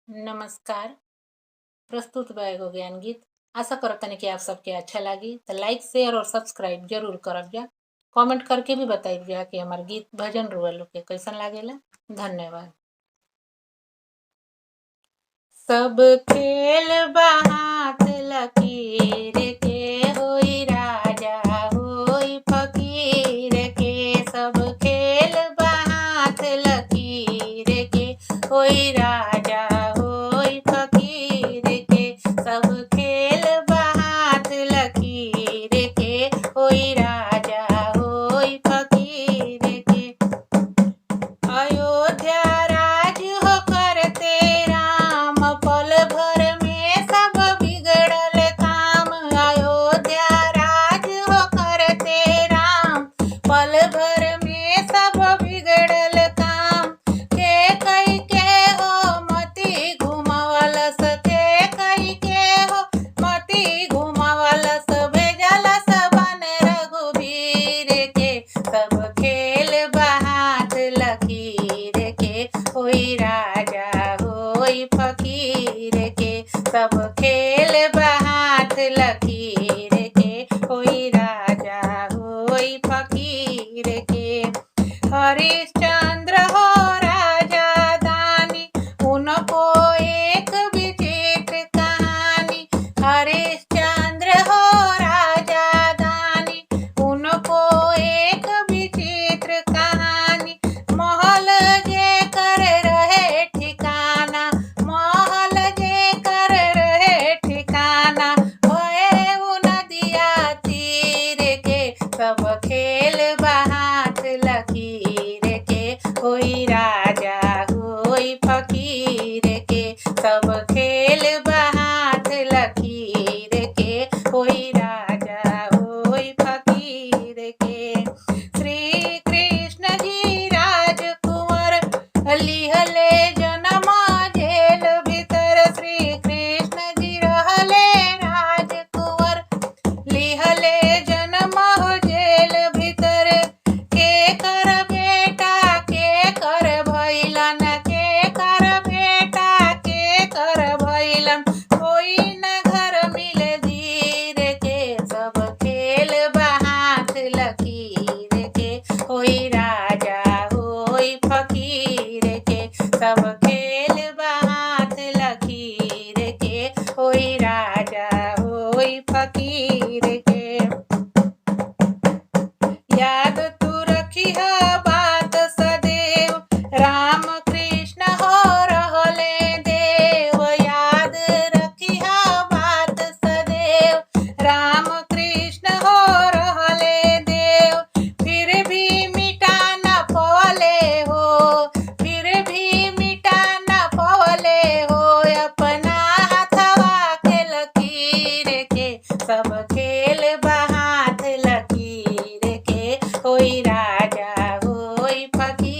नमस्कार। प्रस्तुत बा एगो ज्ञान गीत। आशा करतनी कि आप सबके अच्छा लागी तो लाइक शेयर और सब्सक्राइब जरूर करब जा। कमेंट करके भी बताइब जा कि हमार गीत भजन रुआ लोग के कैसन लागेला। धन्यवाद। सब खेल बहात लकीर के होई राजा होई फकीर के। सब खेल बहात लकीर के होई राजा होई फकीर के। सब खेल बहात लकीर के होई राजा होई फकीर के। अयोध्या राज हो करते राम पल भर में सब बिगड़ल काम। अयोध्या राज हो करते राम पल भर में सब बिगड़ल काम। के कई के हो मती घुमावलस के कई के हो मती घुमावलस भेजलस बन रघुवीर के। सब खेल बहात लकीर के होई राजा होई फकीर के। सब खेल बहात लकीर के होई राजा होई फकीर के। हरिश्चंद्र हो राजा दानी उनको एक विचित्र कहानी। हरिश्चंद्र हो राजा दानी उनको एक विचित्र कहानी। महल जे कर रहे ठिकाना महल जे कर रहे ठिकाना भये उ नदिया तीर के। सब खेल बहात लकीर के होई राजा होई फकीर के। सब खेल बहात लकीर के होई राजा होई फकीर के। श्री कृष्ण जी राजकुंवर लिहले जन्म जेल भीतर। श्री कृष्ण जी रहले राजकुंवर लिहले जन्म जेल भीतर। के कर बेटा के कर भइलन के कर बेटा के कर भइलन। कोई न घर मिले धीर के। सब खेल बहात लकीर के होई राजा होई फकीर के। सब खेल बहात लकीर के होई राजा होई फकीर के। याद तू रखिह बात सदैव राम कृष्ण हो रहले देव। याद रखिह बात सदैव राम कृष्ण हो रहले देव। फिर भी मिटा न पवले हो फिर भी मिटा न पवले हो अपना हथवा के लकीर के। सब खेल बहात लकीर के होई राजा होई फकीर